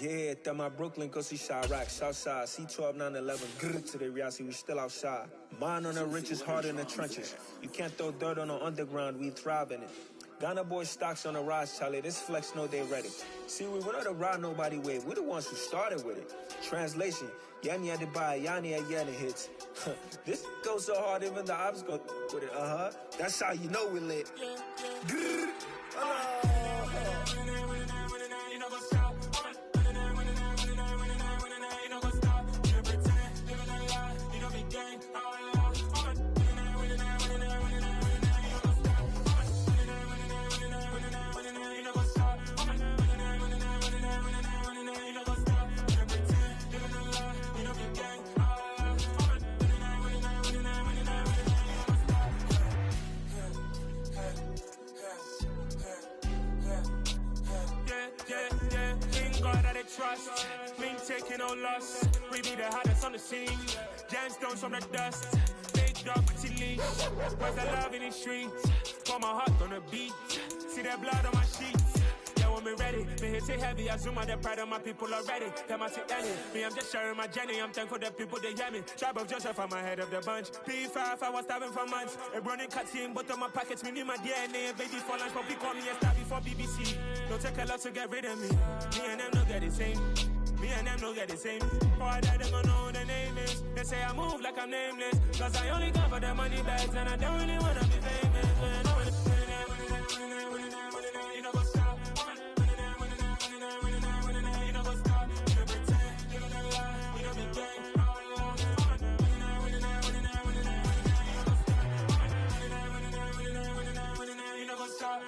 Yeah, that my Brooklyn, cause he shot rock, Southside, C12, 911, grrr to the reality, we still outside. Mine on the riches, hard in the trenches. You can't throw dirt on the underground, we thrive in it. Ghana boys stocks on the rise, Charlie, this flex know they ready. See, we were not to ride nobody with, we the ones who started with it. Translation, Yanni had to buy, Yanni had Yanni hits. This goes so hard, even the ops go with it, That's how you know we lit. Grrr. Trust, we ain't taking no loss. We be the hottest on the scene. Gemstones from the dust. Big dog, pretty leash. Where's the love in the streets? Pour my heart on the beat. See that blood on my sheets. Yeah, when we ready, me hit it heavy. I zoom out the pride of my people already. Them I see any. Me, I'm just sharing my journey. I'm thankful that people they hear me. Tribe of Joseph, I'm ahead of the bunch. P5, I was starving for months. A running cutscene, but on my pockets, me need my DNA. Baby for lunch, but we call me a star before BBC. Don't take a lot to get rid of me. Me and them don't get the same. Me and them don't get the same. Before I die, they gon' know who the name is. They say I move like I'm nameless. Cause I only come for the money bags. And I don't really wanna be famous. You know what's up? You know what's up? You don't pretend. You don't lie. You don't be gay. You know what's up?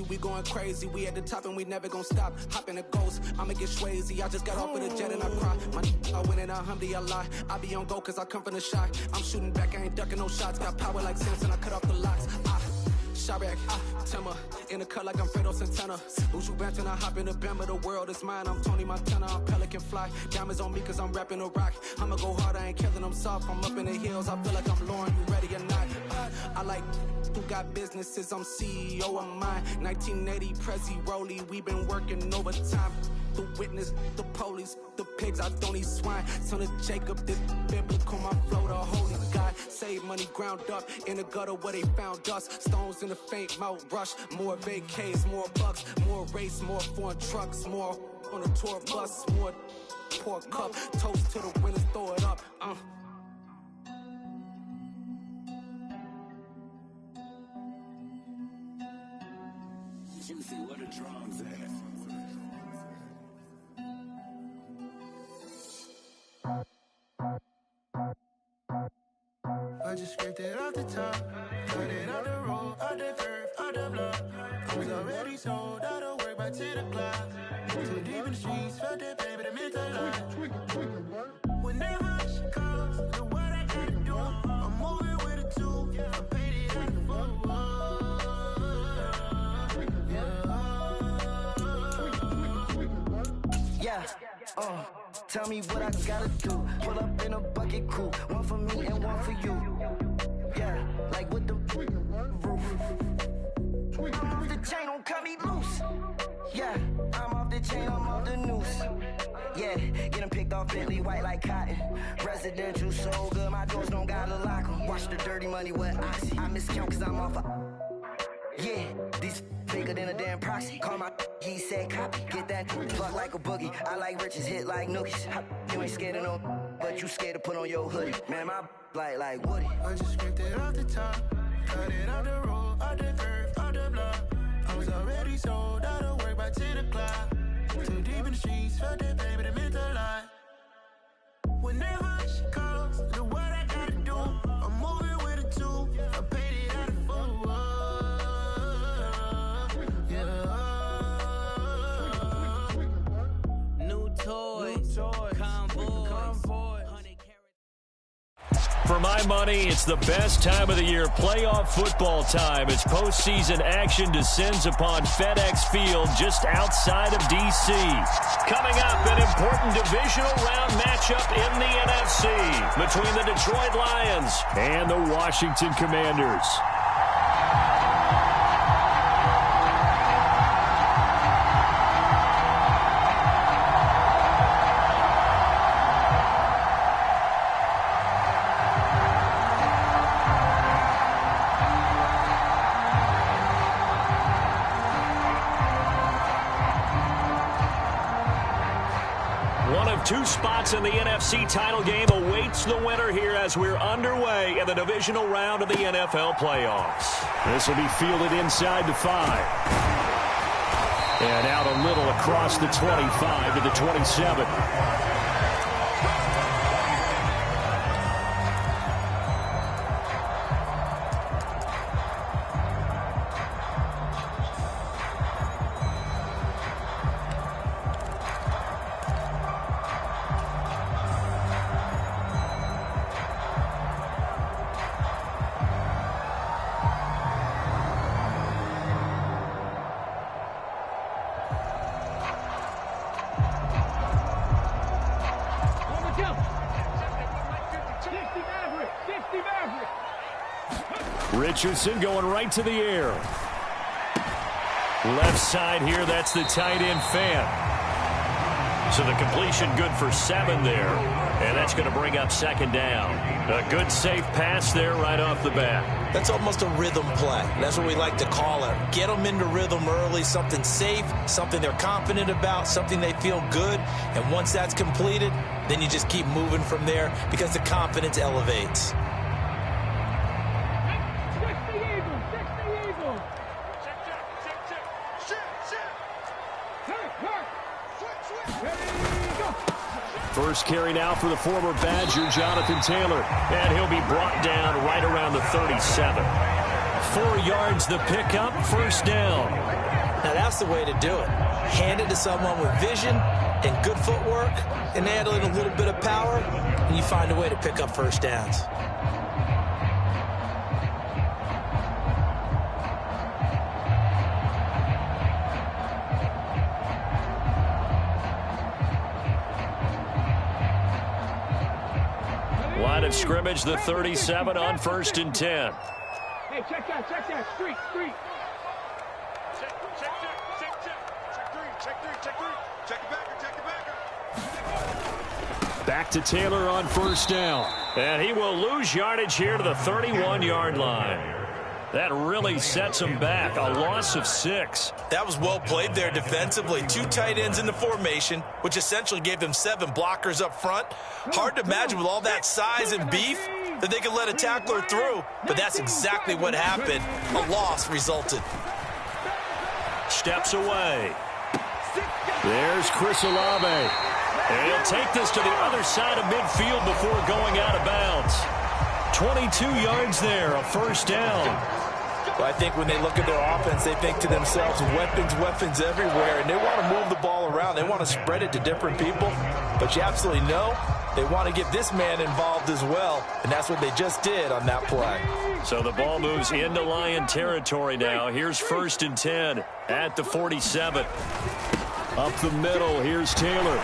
We going crazy, we at the top and we never gon' stop. Hop in a ghost, I'ma get swayzy. I just got off with a jet and I cry. My I win in a Humvee, I lie. I be on go cause I come from the shot. I'm shooting back, I ain't ducking no shots. Got power like Samson, I cut off the locks. Sharek, Timmer, in the cut like I'm Fredo Santana. Uju Banton, I hop in the Bama, the world is mine. I'm Tony Montana, I'm Pelican Fly. Diamonds on me cause I'm rapping a rock. I'ma go hard, I ain't killing them soft. I'm up in the hills, I feel like I'm Lauren, you ready or not? I like who got businesses, I'm CEO of mine. 1980 Prezi Rolly, we been working overtime. The witness, the police, the pigs, I don't eat swine. Son of Jacob, this biblical, my flow, the holy God. Save money ground up in the gutter where they found us. Stones in the faint mouth rush. More vacays, more bucks, more race, more foreign trucks, more on the tour bus, more pour cup. Toast to the winners, throw it up. Juicy, where the drums at? I just scraped it off the top, cut it out the road, out the curve, out the block. I was already sold, out of work by 10 o'clock. Too deep in the streets, felt that baby, that meant a lot. Whenever she calls, do what I gotta do. I'm moving with a two, I paid it out the boat. Yeah, tell me what I gotta do. Pull up in a bucket crew, one for me and one for you. Yeah, like with the roof. I'm off the chain, don't cut me loose. Yeah, I'm off the chain, I'm off the noose. Yeah, getting picked off Bentley, white like cotton. Residential so good, my doors don't gotta lock 'em. Watch the dirty money with Oxy. I miscount cause I'm off a... Yeah, these bigger than a damn proxy. Call my he said copy. Get that fuck like a boogie. I like riches, hit like nookies. You ain't scared of no, but you scared to put on your hoodie. Man, my like Woody. I just scraped it off the top, cut it out the road, out the curve, out the block. I was already sold, out of work by 10 o'clock. Too deep in the streets, felt that baby, that meant a lot. Whenever she calls, do what I gotta do. I'm moving with a two, I paid it out of full. For my money, it's the best time of the year, playoff football time, as postseason action descends upon FedEx Field just outside of D.C. Coming up, an important divisional round matchup in the NFC. between the Detroit Lions and the Washington Commanders. Two spots in the NFC title game awaits the winner here as we're underway in the divisional round of the NFL playoffs. This will be fielded inside the 5. And out a little across the 25 to the 27. Richardson going right to the air. Left side here, that's the tight end fan. So the completion good for 7 there. And that's going to bring up second down. A good safe pass there right off the bat. That's almost a rhythm play. That's what we like to call it. Get them into rhythm early, something safe, something they're confident about, something they feel good. And once that's completed, then you just keep moving from there because the confidence elevates. First carry now for the former Badger, Jonathan Taylor. And he'll be brought down right around the 37. 4 yards the pickup, first down. Now that's the way to do it. Hand it to someone with vision and good footwork and add in a little bit of power, and you find a way to pick up first downs. Line of scrimmage, the 37 on 1st and 10. Hey, check that, street. Check the backer. Back to Taylor on first down. And he will lose yardage here to the 31-yard line. That really sets him back. A loss of 6. That was well played there defensively. 2 tight ends in the formation, which essentially gave them 7 blockers up front. Hard to imagine with all that size and beef that they could let a tackler through, but that's exactly what happened. A loss resulted. Steps away. There's Chris Olave. And he'll take this to the other side of midfield before going out of bounds. 22 yards there, a first down. Well, I think when they look at their offense, they think to themselves, weapons everywhere, and they want to move the ball around. They want to spread it to different people, but you absolutely know they want to get this man involved as well, and that's what they just did on that play. So the ball moves into Lion territory now. Here's 1st and 10 at the 47. Up the middle, here's Taylor.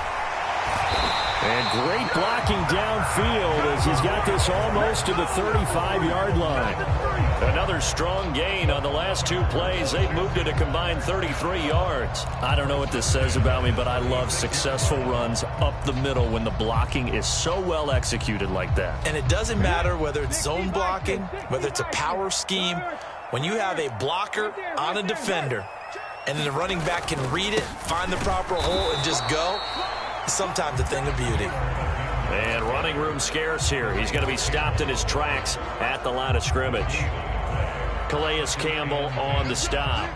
And great blocking downfield as he's got this almost to the 35-yard line. Another strong gain on the last 2 plays. They've moved it a combined 33 yards. I don't know what this says about me, but I love successful runs up the middle when the blocking is so well executed like that. And it doesn't matter whether it's zone blocking, whether it's a power scheme. When you have a blocker on a defender and then the running back can read it, find the proper hole, and just go, sometimes a thing of beauty. And running room scarce here. He's going to be stopped in his tracks at the line of scrimmage. Calais Campbell on the stop.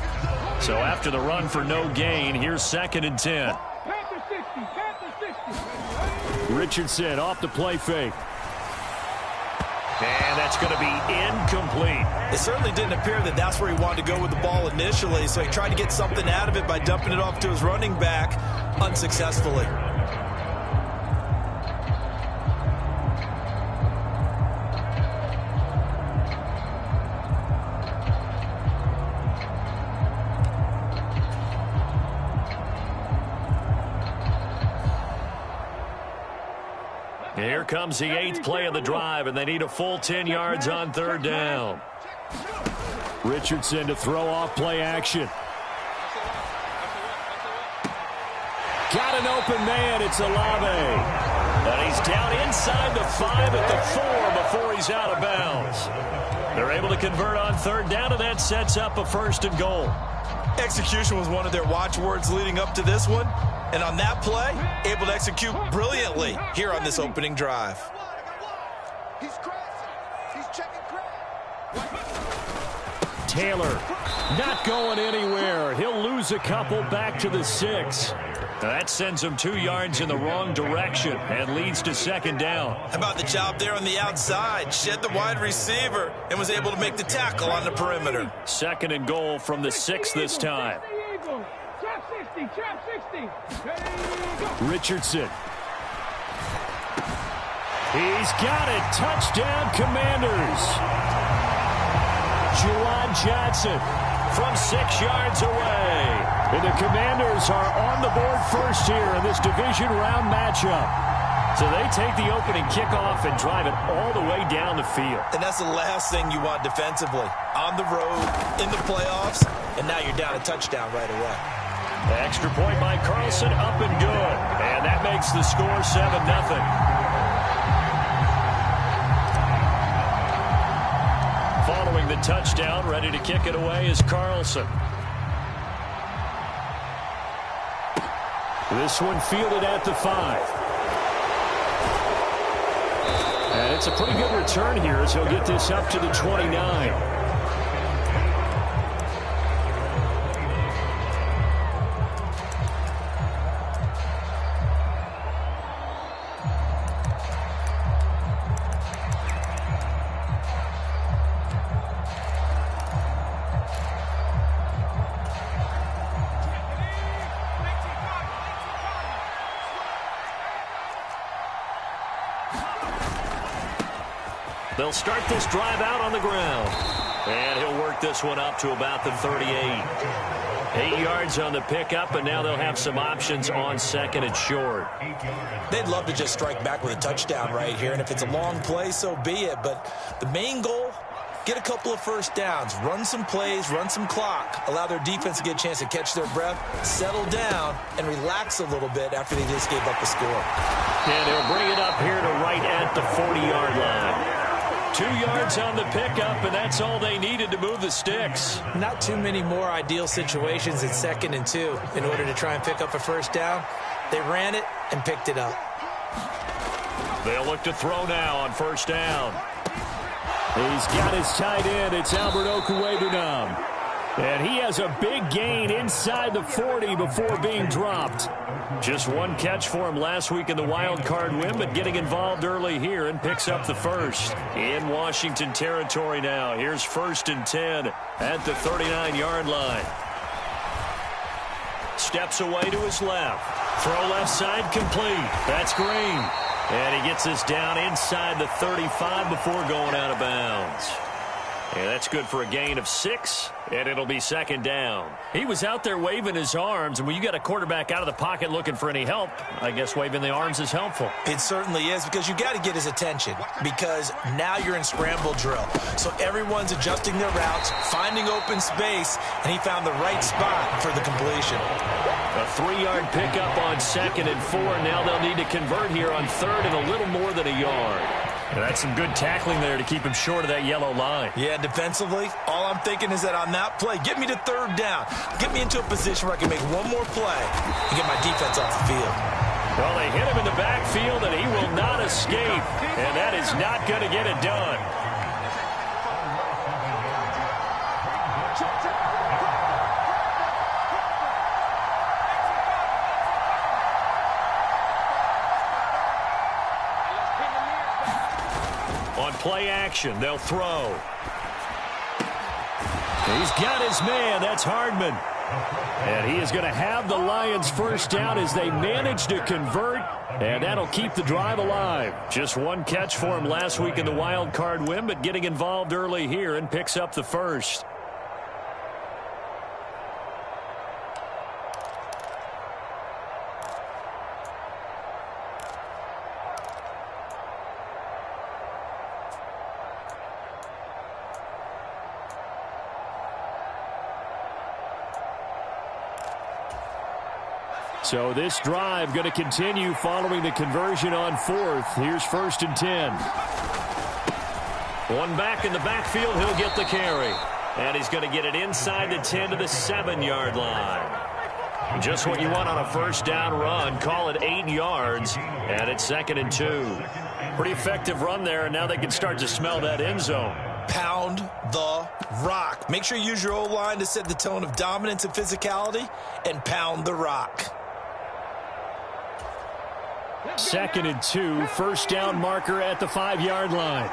So after the run for no gain, here's 2nd and 10. Richardson off the play fake. And that's going to be incomplete. It certainly didn't appear that that's where he wanted to go with the ball initially, so he tried to get something out of it by dumping it off to his running back unsuccessfully. Here comes the 8th play of the drive, and they need a full 10 yards on 3rd down. Richardson to throw off play action. Got an open man. It's Olave. And he's down inside the 5 at the 4 before he's out of bounds. They're able to convert on 3rd down, and that sets up a 1st and goal. Execution was one of their watchwords leading up to this one. And on that play, able to execute brilliantly here on this opening drive. He's crashing. He's checking crash. Taylor not going anywhere. He'll lose a couple back to the 6. That sends him 2 yards in the wrong direction and leads to 2nd down. How about the job there on the outside? Shed the wide receiver and was able to make the tackle on the perimeter. 2nd and goal from the 6 this time. Trap 60. Richardson. He's got it. Touchdown, Commanders. Juwan Johnson from 6 yards away. And the Commanders are on the board first here in this division round matchup. So they take the opening kickoff and drive it all the way down the field. And that's the last thing you want defensively. On the road, in the playoffs, and now you're down a touchdown right away. Extra point by Carlson, up and good. And that makes the score 7-0. Following the touchdown, ready to kick it away is Carlson. This one fielded at the 5. And it's a pretty good return here as he'll get this up to the 29. They'll start this drive out on the ground. And he'll work this one up to about the 38. 8 yards on the pickup, and now they'll have some options on 2nd and short. They'd love to just strike back with a touchdown right here, and if it's a long play, so be it. But the main goal, get a couple of 1st downs, run some plays, run some clock, allow their defense to get a chance to catch their breath, settle down, and relax a little bit after they just gave up a score. And they'll bring it up here to right at the 40-yard line. 2 yards on the pickup, and that's all they needed to move the sticks. Not too many more ideal situations in 2nd and 2 in order to try and pick up a 1st down. They ran it and picked it up. They'll look to throw now on 1st down. He's got his tight end. It's Albert Okwuegbunam. And he has a big gain inside the 40 before being dropped. Just one catch for him last week in the wild card win, but getting involved early here and picks up the 1st. In Washington territory now. Here's 1st and 10 at the 39-yard line. Steps away to his left. Throw left side complete. That's Green. And he gets this down inside the 35 before going out of bounds. And that's good for a gain of 6, and it'll be 2nd down. He was out there waving his arms, and when you got a quarterback out of the pocket looking for any help, I guess waving the arms is helpful. It certainly is, because you got to get his attention, because now you're in scramble drill. So everyone's adjusting their routes, finding open space, and he found the right spot for the completion. A 3-yard pickup on 2nd and 4. Now they'll need to convert here on 3rd and a little more than a yard. And that's some good tackling there to keep him short of that yellow line. Yeah, defensively, all I'm thinking is that on that play, get me to 3rd down. Get me into a position where I can make one more play and get my defense off the field. Well, they hit him in the backfield, and he will not escape. And that is not going to get it done. Play action. They'll throw. He's got his man. That's Hardman. And he is going to have the Lions 1st down as they manage to convert. And that'll keep the drive alive. Just one catch for him last week in the wild card win, but getting involved early here and picks up the 1st. So this drive going to continue following the conversion on 4th. Here's 1st and 10. One back in the backfield. He'll get the carry. And he's going to get it inside the 10 to the 7-yard line. Just what you want on a first down run. Call it 8 yards. And it's 2nd and 2. Pretty effective run there, and now they can start to smell that end zone. Pound the rock. Make sure you use your O-line to set the tone of dominance and physicality, and pound the rock. 2nd and 2. First down marker at the 5-yard line.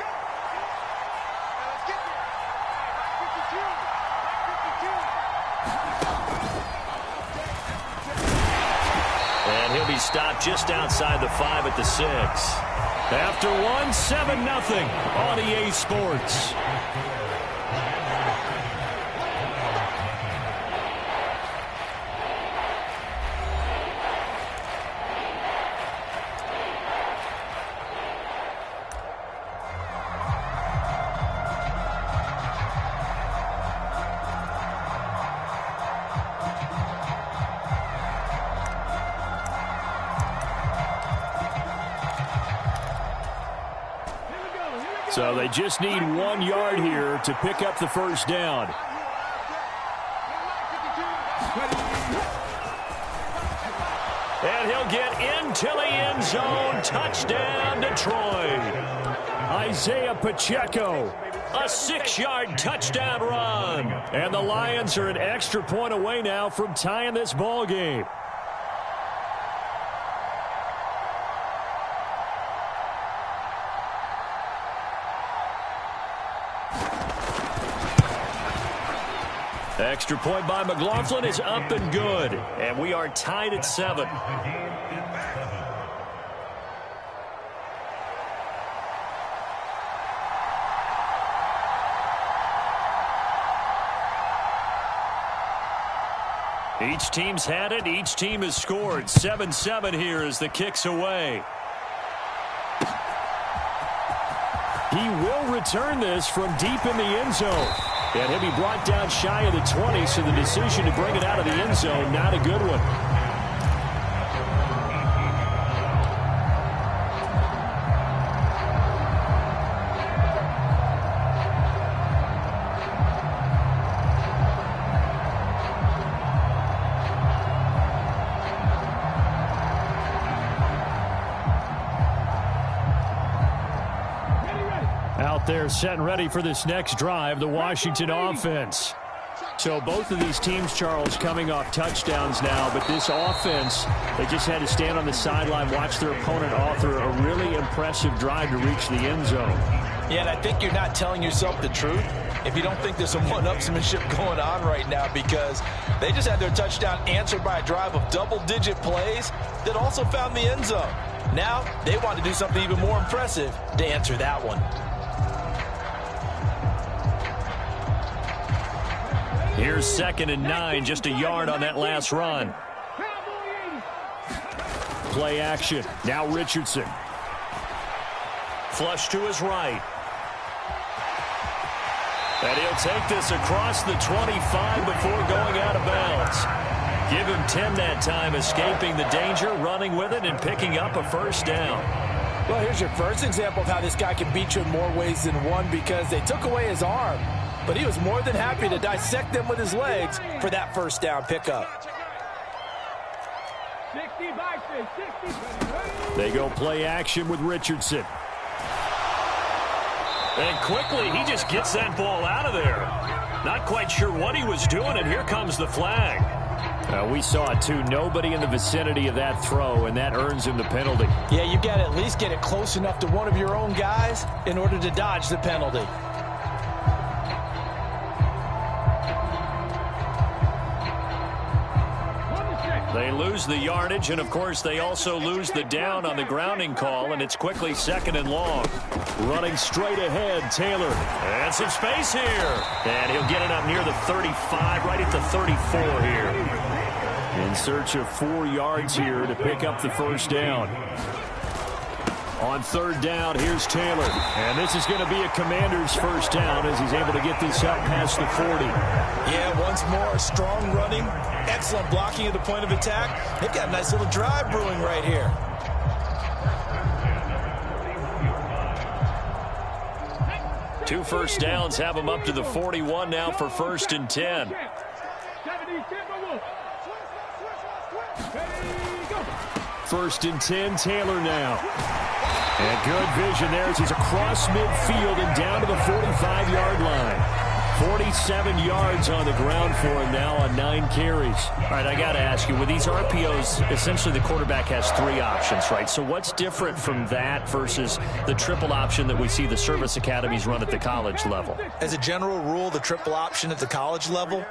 And he'll be stopped just outside the 5 at the 6. After 1, 7-0 on EA Sports. So they just need 1 yard here to pick up the first down. And he'll get into the end zone. Touchdown, Detroit. Isaiah Pacheco, a 6-yard touchdown run. And the Lions are an extra point away now from tying this ball game. Extra point by McLaughlin is up and good. And we are tied at 7. Each team's had it. Each team has scored. 7-7 here as the kick's away. He will return this from deep in the end zone. And he'll be brought down shy of the 20, so the decision to bring it out of the end zone, not a good one. They're set and ready for this next drive, the Washington offense. So both of these teams, Charles, coming off touchdowns now, but this offense, they just had to stand on the sideline, watch their opponent author a really impressive drive to reach the end zone. Yeah, and I think you're not telling yourself the truth if you don't think there's some one-upsmanship going on right now, because they just had their touchdown answered by a drive of double-digit plays that also found the end zone. Now they want to do something even more impressive to answer that one. Here's 2nd and 9, just a yard on that last run. Play action. Now Richardson. Flush to his right. And he'll take this across the 25 before going out of bounds. Give him 10 that time, escaping the danger, running with it, and picking up a first down. Well, here's your first example of how this guy can beat you in more ways than one, because they took away his arm. But he was more than happy to dissect them with his legs for that first down pickup. They go play action with Richardson. And quickly, he just gets that ball out of there. Not quite sure what he was doing, and here comes the flag. We saw it, too. Nobody in the vicinity of that throw, and that earns him the penalty. Yeah, you got to at least get it close enough to one of your own guys in order to dodge the penalty. They lose the yardage, and, of course, they also lose the down on the grounding call, and it's quickly 2nd and long. Running straight ahead, Taylor. And some space here. And he'll get it up near the 35, right at the 34 here. In search of 4 yards here to pick up the first down. On third down, here's Taylor. And this is going to be a Commander's first down as he's able to get this out past the 40. Yeah, once more, strong running, excellent blocking at the point of attack. They've got a nice little drive brewing right here. Two first downs have him up to the 41 now for 1st and 10. First and 10, Taylor now. And good vision there as he's across midfield and down to the 45-yard line. 47 yards on the ground for him now on 9 carries. All right, I got to ask you, with these RPOs, essentially the quarterback has 3 options, right? So what's different from that versus the triple option that we see the service academies run at the college level? As a general rule, the triple option at the college level,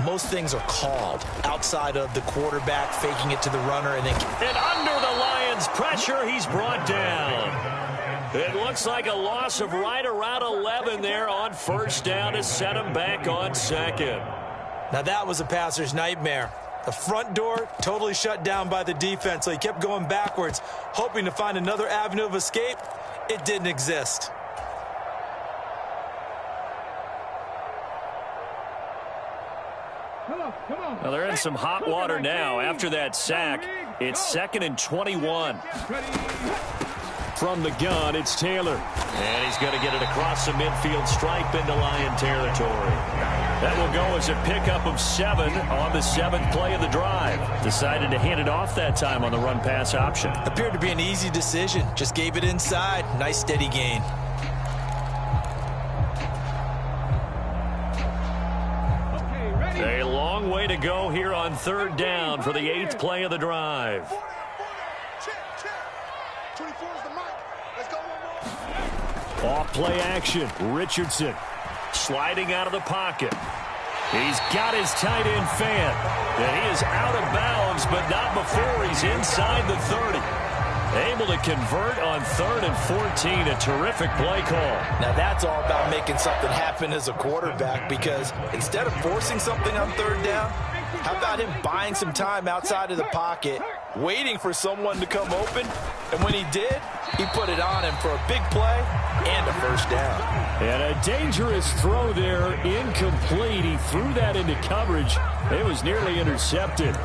most things are called outside of the quarterback faking it to the runner and then... And under the Lions' pressure, he's brought down. It looks like a loss of right around 11 there on first down to set him back on second. Now that was a passer's nightmare. The front door totally shut down by the defense, so he kept going backwards, hoping to find another avenue of escape. It didn't exist. Well, they're in some hot water now. After that sack, it's 2nd and 21. From the gun, it's Taylor. And he's going to get it across the midfield stripe into Lion territory. That will go as a pickup of 7 on the 7th play of the drive. Decided to hand it off that time on the run-pass option. Appeared to be an easy decision. Just gave it inside. Nice steady gain. A long way to go here on 3rd down for the 8th play of the drive. Off play action. Richardson sliding out of the pocket. He's got his tight end fan. And he is out of bounds, but not before he's inside the 30. Able to convert on 3rd and 14. A terrific play call. Now that's all about making something happen as a quarterback, because instead of forcing something on 3rd down, how about him buying some time outside of the pocket, waiting for someone to come open, and when he did, he put it on him for a big play and a first down. And a dangerous throw there, incomplete. He threw that into coverage. It was nearly intercepted.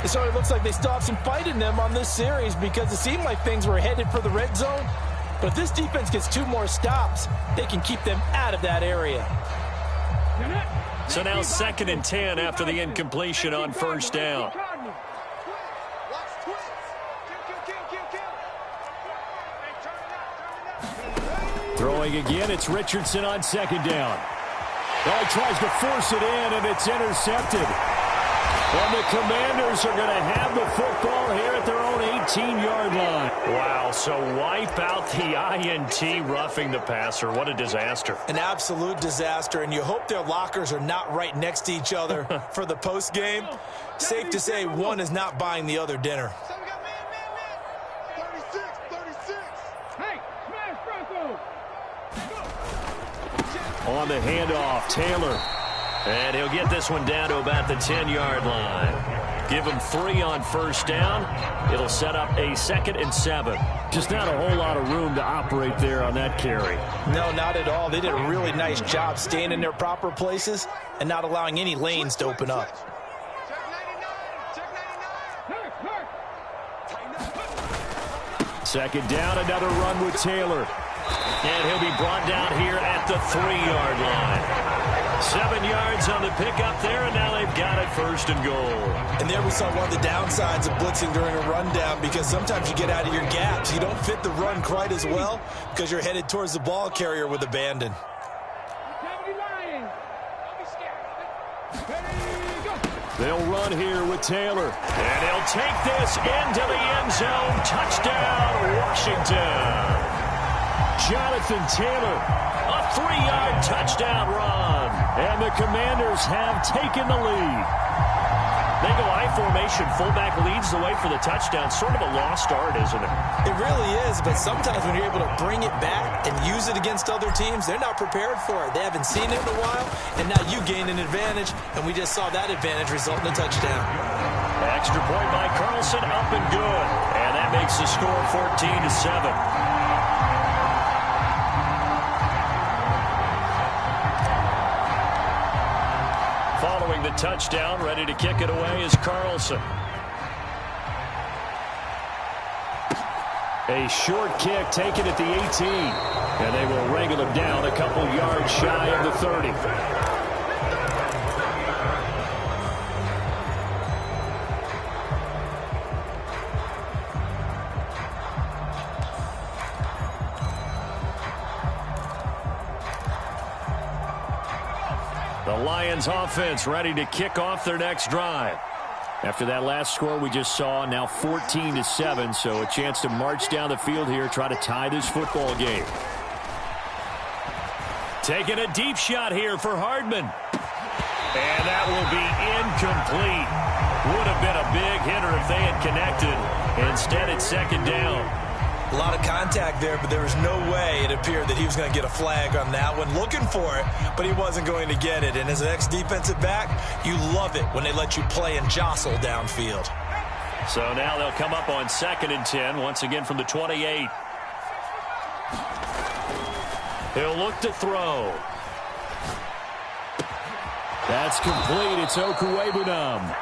So it looks like they still have some fight in them on this series, because it seemed like things were headed for the red zone. But if this defense gets 2 more stops, they can keep them out of that area. So now 2nd and 10 after the incompletion on first down. Throwing again, it's Richardson on 2nd down. Well, he tries to force it in, and it's intercepted. And the Commanders are going to have the football here at their own 18-yard line. Wow, so wipe out the INT roughing the passer. What a disaster. An absolute disaster, and you hope their lockers are not right next to each other for the post game. Safe to say one is not buying the other dinner. On the handoff, Taylor. And he'll get this one down to about the 10-yard line. Give him 3 on first down. It'll set up a 2nd and 7. Just not a whole lot of room to operate there on that carry. No, not at all. They did a really nice job staying in their proper places and not allowing any lanes to open up. Second down, another run with Taylor. And he'll be brought down here at the 3-yard line. 7 yards on the pickup there, and now they've got it 1st and goal. And there we saw one of the downsides of blitzing during a rundown, because sometimes you get out of your gaps. You don't fit the run quite as well because you're headed towards the ball carrier with abandon. They'll run here with Taylor. And he'll take this into the end zone. Touchdown, Washington. Jonathan Taylor, a 3-yard touchdown run. And the Commanders have taken the lead. They go I formation. Fullback leads the way for the touchdown. Sort of a lost art, isn't it? It really is, but sometimes when you're able to bring it back and use it against other teams, they're not prepared for it. They haven't seen it in a while, and now you gain an advantage, and we just saw that advantage result in a touchdown. Extra point by Carlson, up and good. And that that makes the score 14-7. Following the touchdown, ready to kick it away is Carlson. A short kick taken at the 18. And they will wrangle him down a couple yards shy of the 30. The Lions offense ready to kick off their next drive. After that last score we just saw, now 14-7, so a chance to march down the field here, try to tie this football game. Taking a deep shot here for Hardman. And that will be incomplete. Would have been a big hitter if they had connected. Instead, it's second down. A lot of contact there, but there was no way it appeared that he was going to get a flag on that one. Looking for it, but he wasn't going to get it. And as an ex-defensive back, you love it when they let you play and jostle downfield. So now they'll come up on 2nd and 10, once again from the 28. He'll look to throw. That's complete. It's Okuwebunam.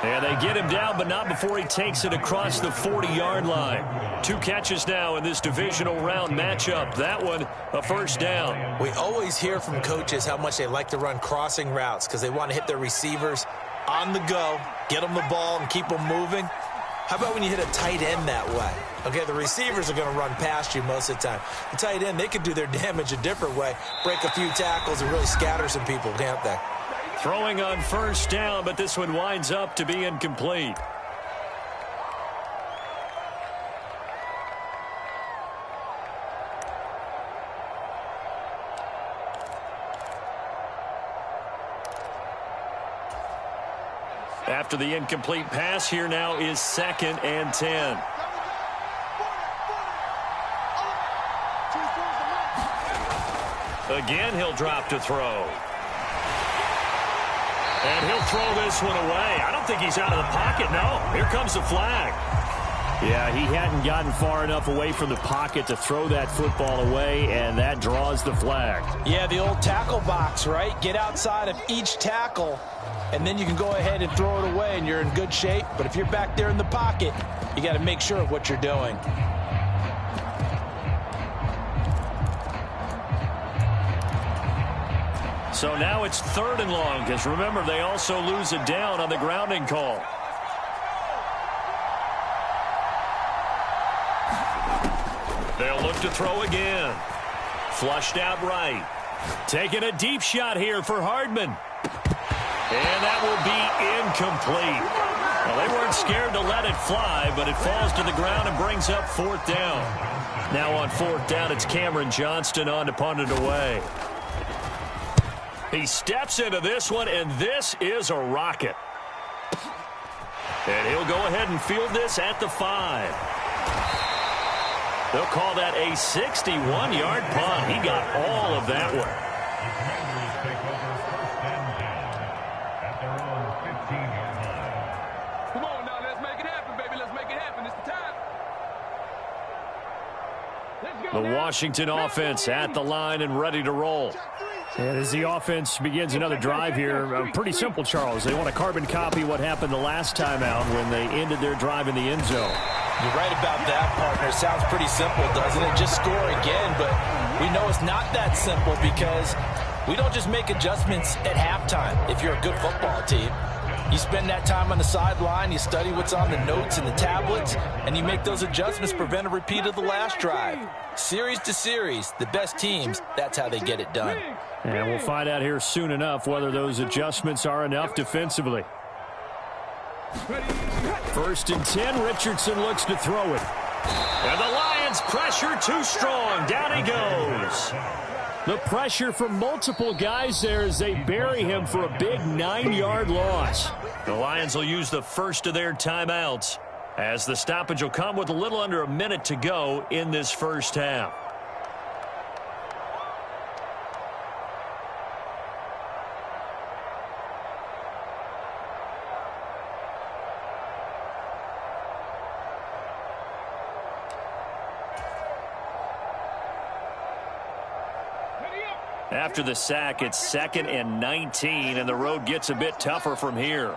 And they get him down, but not before he takes it across the 40-yard line. 2 catches now in this divisional round matchup. That one, a first down. We always hear from coaches how much they like to run crossing routes because they want to hit their receivers on the go, get them the ball, and keep them moving. How about when you hit a tight end that way? Okay, the receivers are going to run past you most of the time. The tight end, they can do their damage a different way, break a few tackles and really scatter some people, can't they? Throwing on first down, but this one winds up to be incomplete. After the incomplete pass, here now is 2nd and 10. Again, he'll drop to throw. And he'll throw this one away. I don't think he's out of the pocket, no. Here comes the flag. Yeah, he hadn't gotten far enough away from the pocket to throw that football away, and that draws the flag. Yeah, the old tackle box, right? Get outside of each tackle, and then you can go ahead and throw it away, and you're in good shape. But if you're back there in the pocket, you got to make sure of what you're doing. So now it's 3rd and long, because remember, they also lose it down on the grounding call. They'll look to throw again. Flushed out right. Taking a deep shot here for Hardman. And that will be incomplete. Well, they weren't scared to let it fly, but it falls to the ground and brings up 4th down. Now on 4th down, it's Cameron Johnston on to punt it away. He steps into this one, and this is a rocket. And he'll go ahead and field this at the 5. They'll call that a 61-yard punt. He got all of that one. Come on now, let's make it happen, baby. Let's make it happen. It's the time. Let's go The now. Washington offense at the line and ready to roll. And as the offense begins another drive here, pretty simple, Charles. They want to carbon copy what happened the last time out when they ended their drive in the end zone. You're right about that, partner. Sounds pretty simple, doesn't it? Just score again, but we know it's not that simple because we don't just make adjustments at halftime if you're a good football team. You spend that time on the sideline, you study what's on the notes and the tablets, and you make those adjustments, prevent a repeat of the last drive. Series to series, the best teams, that's how they get it done. And we'll find out here soon enough whether those adjustments are enough defensively. 1st and 10, Richardson looks to throw it. And the Lions pressure too strong. Down he goes. The pressure from multiple guys there as they bury him for a big 9-yard loss. The Lions will use the first of their timeouts as the stoppage will come with a little under a minute to go in this first half. After the sack, it's 2nd and 19, and the road gets a bit tougher from here.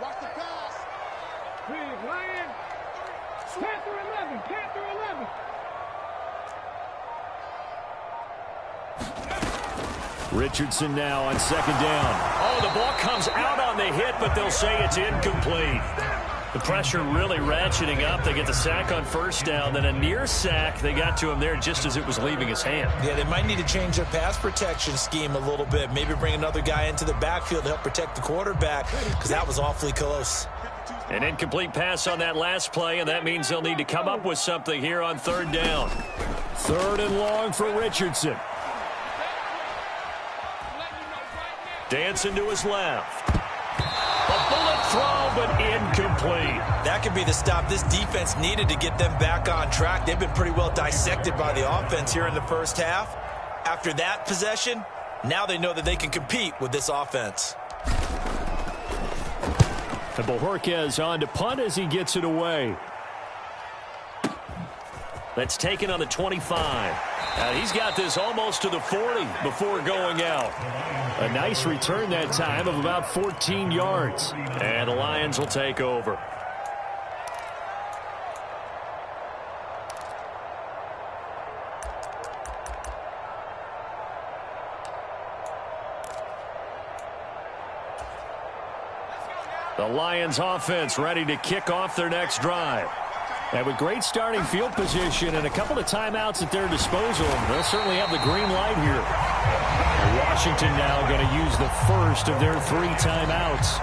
Richardson now on 2nd down. Oh, the ball comes out on the hit, but they'll say it's incomplete. The pressure really ratcheting up. They get the sack on 1st down, then a near sack. They got to him there just as it was leaving his hand. Yeah, they might need to change their pass protection scheme a little bit. Maybe bring another guy into the backfield to help protect the quarterback, because that was awfully close. An incomplete pass on that last play, and that means they'll need to come up with something here on 3rd down. 3rd and long for Richardson. Dancing to his left. A bullet throw, but incomplete. That could be the stop this defense needed to get them back on track. They've been pretty well dissected by the offense here in the first half. After that possession, now they know that they can compete with this offense. And Bojorquez on to punt as he gets it away. That's taken on the 25. He's got this almost to the 40 before going out. A nice return that time of about 14 yards. And the Lions will take over. The Lions offense ready to kick off their next drive. And with great starting field position and a couple of timeouts at their disposal, they'll certainly have the green light here. Washington now going to use the first of their 3 timeouts,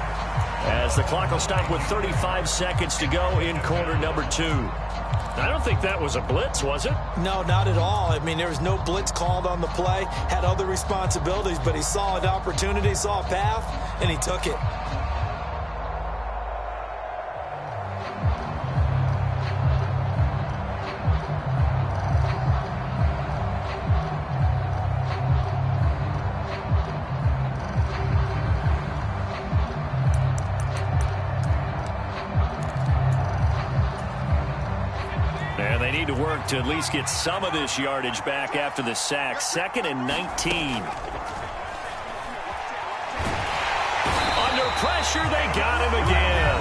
as the clock will stop with 35 seconds to go in quarter number 2. I don't think that was a blitz, was it? No, not at all. I mean, there was no blitz called on the play. Had other responsibilities, but he saw an opportunity, saw a path, and he took it. To at least get some of this yardage back after the sack. 2nd and 19. Under pressure, they got him again.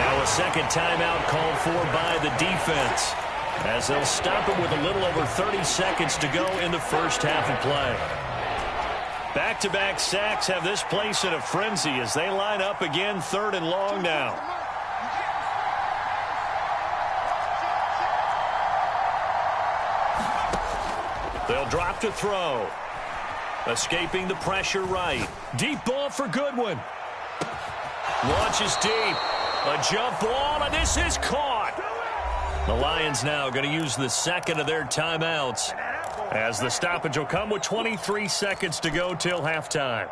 Now a second timeout called for by the defense, as they'll stop it with a little over 30 seconds to go in the first half of play. Back-to-back sacks have this place in a frenzy as they line up again 3rd and long now. They'll drop to throw. Escaping the pressure right. Deep ball for Goodwin. Launches deep. A jump ball, and this is caught. The Lions now going to use the second of their timeouts, as the stoppage will come with 23 seconds to go till halftime.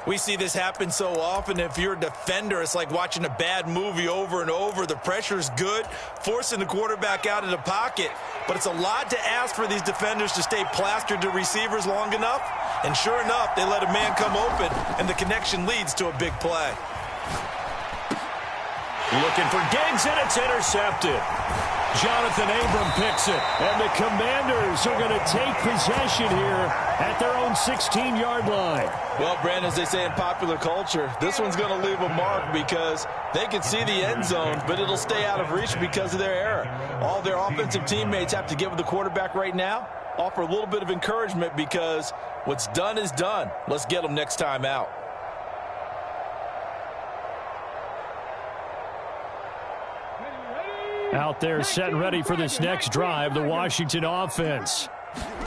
We see this happen so often. If you're a defender, it's like watching a bad movie over and over. The pressure's good, forcing the quarterback out of the pocket. But it's a lot to ask for these defenders to stay plastered to receivers long enough. And sure enough, they let a man come open, and the connection leads to a big play. Looking for Diggs, and it's intercepted. Jonathan Abram picks it, and the Commanders are going to take possession here at their own 16-yard line. Well, Brandon, as they say in popular culture, this one's going to leave a mark because they can see the end zone, but it'll stay out of reach because of their error. All their offensive teammates have to get with the quarterback right now, offer a little bit of encouragement, because what's done is done. Let's get them next time out. Out there set and ready for this next drive, the Washington offense.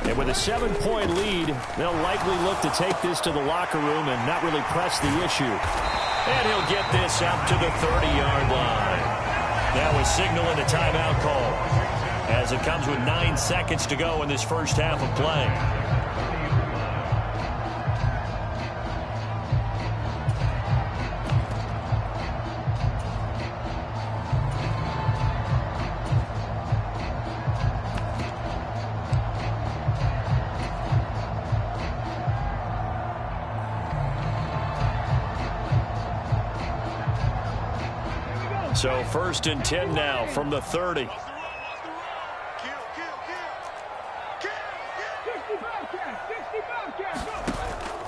And with a 7-point lead, they'll likely look to take this to the locker room and not really press the issue. And he'll get this up to the 30-yard line. Now a signal and a timeout call, as it comes with 9 seconds to go in this first half of play. So 1st and 10 now from the 30.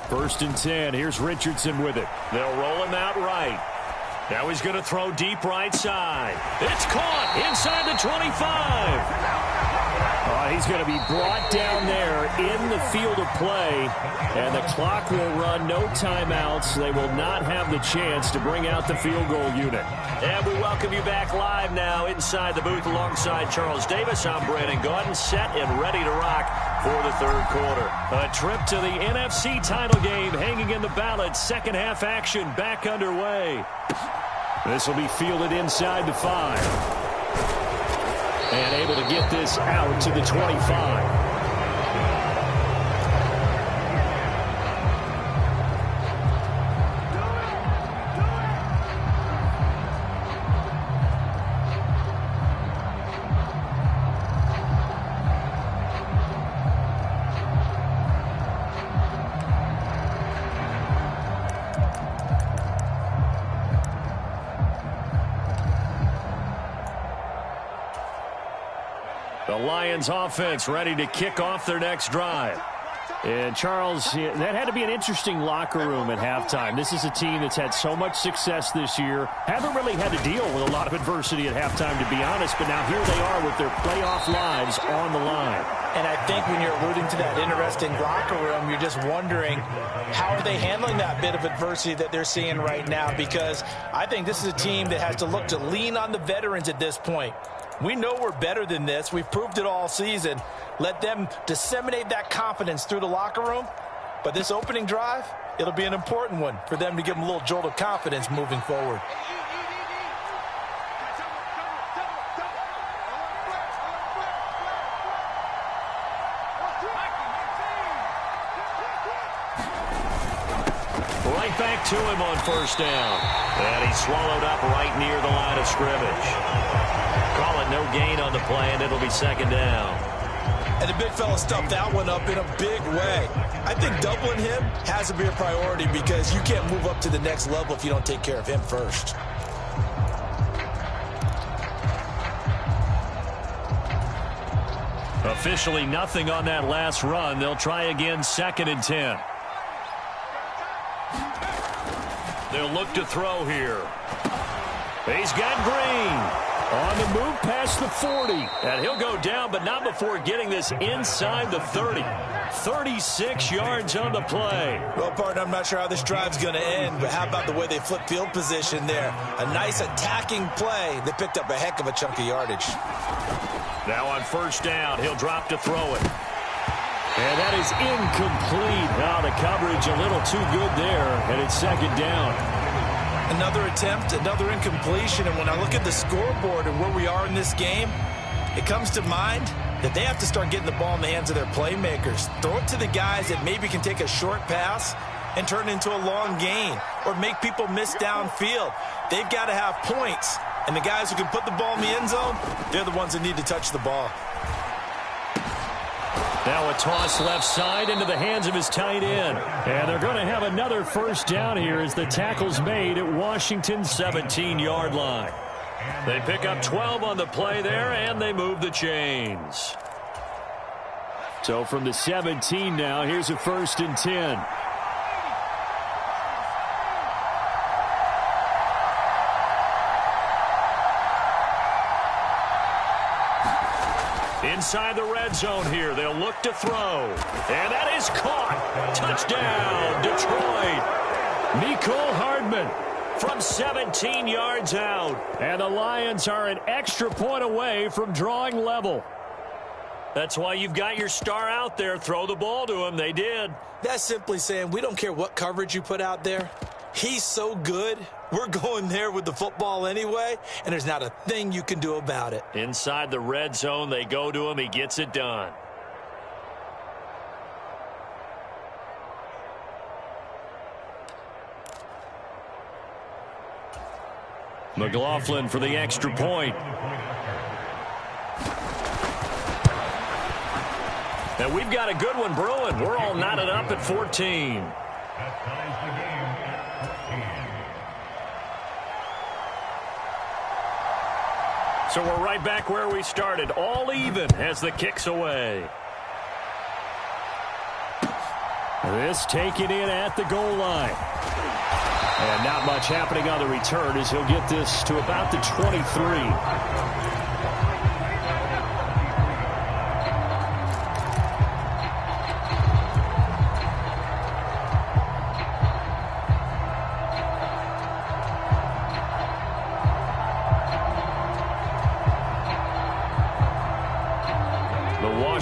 First and 10. Here's Richardson with it. They'll roll him out right. Now he's going to throw deep right side. It's caught inside the 25. He's going to be brought down there in the field of play, and the clock will run, no timeouts. They will not have the chance to bring out the field goal unit. And we welcome you back live now inside the booth alongside Charles Davis. I'm Brandon Gaudin, set and ready to rock for the third quarter. A trip to the NFC title game hanging in the balance. Second half action back underway. This will be fielded inside the 5. And able to get this out to the 25. The Lions offense ready to kick off their next drive. And Charles, that had to be an interesting locker room at halftime. This is a team that's had so much success this year. Haven't really had to deal with a lot of adversity at halftime, to be honest. But now here they are with their playoff lives on the line. And I think when you're alluding to that interesting locker room, you're just wondering how are they handling that bit of adversity that they're seeing right now? Because I think this is a team that has to look to lean on the veterans at this point. We know we're better than this. We've proved it all season. Let them disseminate that confidence through the locker room. But this opening drive, it'll be an important one for them to give them a little jolt of confidence moving forward. Right back to him on first down. And he's swallowed up right near the line of scrimmage. Call it no gain on the play, and it'll be second down. And the big fella stuffed that one up in a big way. I think doubling him has to be a priority because you can't move up to the next level if you don't take care of him first. Officially nothing on that last run. They'll try again, second and 10. They'll look to throw here. He's got Green. On the move past the 40. And he'll go down, but not before getting this inside the 30. 36 yards on the play. Well, partner, I'm not sure how this drive's going to end, but how about the way they flip field position there? A nice attacking play that picked up a heck of a chunk of yardage. Now on first down, he'll drop to throw it. And that is incomplete. Now the coverage a little too good there, and it's second down. Another attempt, another incompletion, and when I look at the scoreboard and where we are in this game, it comes to mind that they have to start getting the ball in the hands of their playmakers. Throw it to the guys that maybe can take a short pass and turn it into a long gain or make people miss downfield. They've got to have points, and the guys who can put the ball in the end zone, they're the ones that need to touch the ball. Now a toss left side into the hands of his tight end. And they're going to have another first down here as the tackle's made at Washington's 17-yard line. They pick up 12 on the play there, and they move the chains. So from the 17 now, here's a first and 10. Inside the red zone here, they'll look to throw. And that is caught. Touchdown, Detroit. Mecole Hardman from 17 yards out. And the Lions are an extra point away from drawing level. That's why you've got your star out there. Throw the ball to him. They did. That's simply saying we don't care what coverage you put out there. He's so good. We're going there with the football anyway, and there's not a thing you can do about it. Inside the red zone, they go to him. He gets it done. McLaughlin for the extra point. And we've got a good one brewing. We're all knotted up at 14. So we're right back where we started, all even as the kick's away. This taken in at the goal line. And not much happening on the return as he'll get this to about the 23.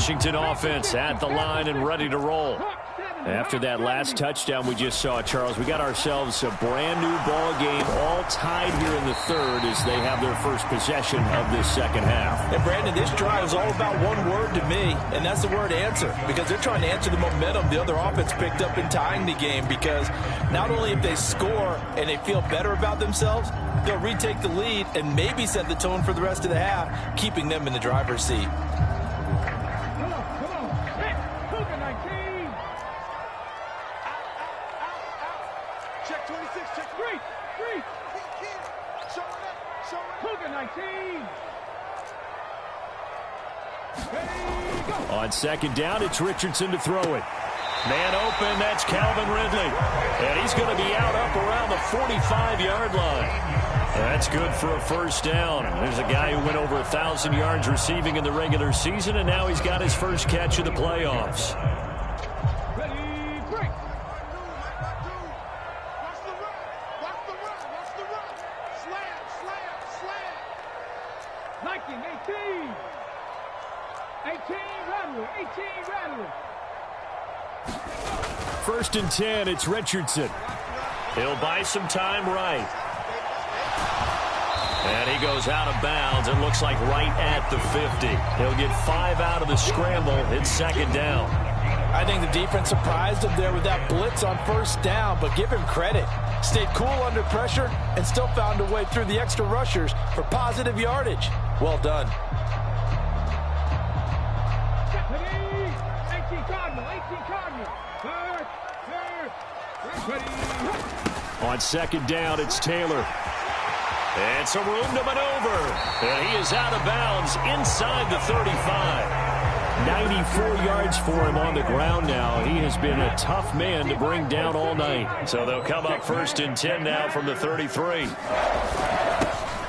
Washington offense at the line and ready to roll. After that last touchdown we just saw, Charles, we got ourselves a brand new ball game, all tied here in the third as they have their first possession of this second half. And Brandon, this drive is all about one word to me, and that's the word answer, because they're trying to answer the momentum the other offense picked up in tying the game, because not only if they score and they feel better about themselves, they'll retake the lead and maybe set the tone for the rest of the half, keeping them in the driver's seat. On second down, it's Richardson to throw it. Man open, that's Calvin Ridley. And he's going to be out up around the 45-yard line. That's good for a first down. There's a guy who went over 1,000 yards receiving in the regular season, and now he's got his first catch of the playoffs. Ready, break. Slam. 18. 18 Rattler. First and 10, it's Richardson. He'll buy some time right. And he goes out of bounds. It looks like right at the 50. He'll get 5 out of the scramble. It's second down. I think the defense surprised him there with that blitz on first down, but give him credit. Stayed cool under pressure and still found a way through the extra rushers for positive yardage. Well done. 18 Cardinal. On second down, it's Taylor. And some room to maneuver. And he is out of bounds inside the 35. 94 yards for him on the ground now. He has been a tough man to bring down all night. So they'll come up first and 10 now from the 33.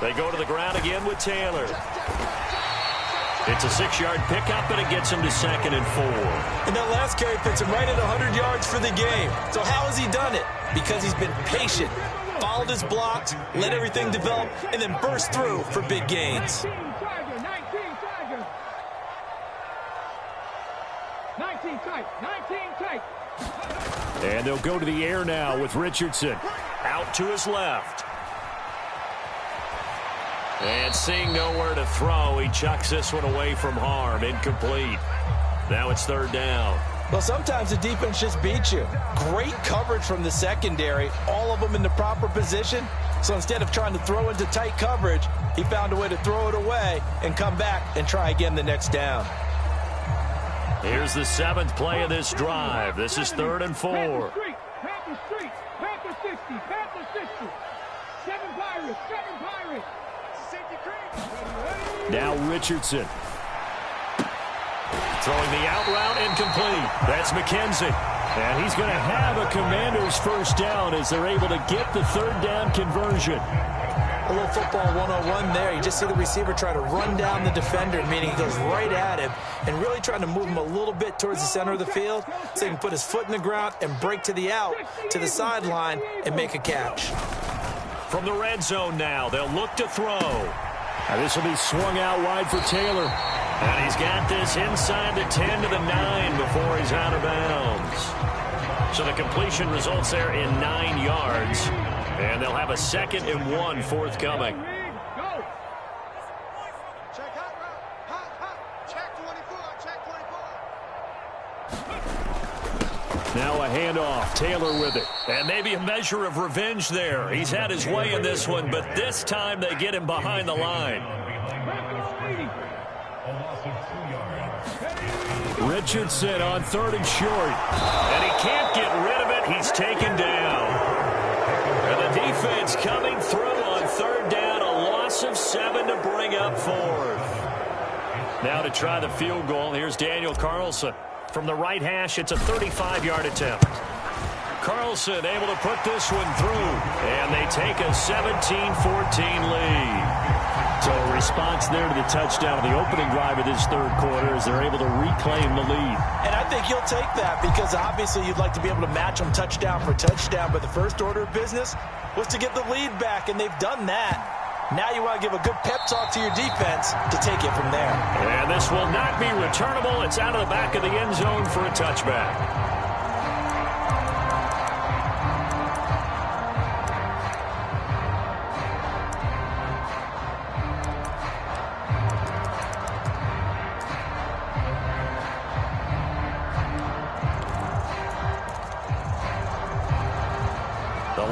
They go to the ground again with Taylor. It's a 6-yard pickup, and it gets him to second and 4. And that last carry puts him right at 100 yards for the game. So how has he done it? Because he's been patient, followed his blocks, let everything develop, and then burst through for big gains. 19 tight. And they'll go to the air now with Richardson. Out to his left. And seeing nowhere to throw, he chucks this one away from harm. Incomplete. Now it's third down. Well, sometimes the defense just beats you. Great coverage from the secondary, all of them in the proper position. So instead of trying to throw into tight coverage, he found a way to throw it away and come back and try again the next down. Here's the 7th play of this drive. This is 3rd and 4. Panther 60. 7 Pirates. Now Richardson. Throwing the out route, incomplete. That's McKenzie. And he's going to have a Commander's first down as they're able to get the third down conversion. A little football 101 there. You just see the receiver try to run down the defender, meaning he goes right at him and really trying to move him a little bit towards the center of the field so he can put his foot in the ground and break to the out, to the sideline, and make a catch. From the red zone now, they'll look to throw. Now this will be swung out wide for Taylor. And he's got this inside the 10 to the 9 before he's out of bounds. So the completion results there in 9 yards. And they'll have a 2nd and 1 forthcoming. Now a handoff. Taylor with it. And maybe a measure of revenge there. He's had his way in this one, but this time they get him behind the line. Richardson on 3rd and short. And he can't get rid of it. He's taken down. And the defense coming through on 3rd down. A loss of 7 to bring up 4th. Now to try the field goal. Here's Daniel Carlson. From the right hash, it's a 35-yard attempt. Carlson able to put this one through, and they take a 17-14 lead. So a response there to the touchdown of the opening drive of this third quarter as they're able to reclaim the lead. And I think you'll take that because obviously you'd like to be able to match them touchdown for touchdown, but the first order of business was to get the lead back, and they've done that. Now you want to give a good pep talk to your defense to take it from there. And this will not be returnable. It's out of the back of the end zone for a touchback.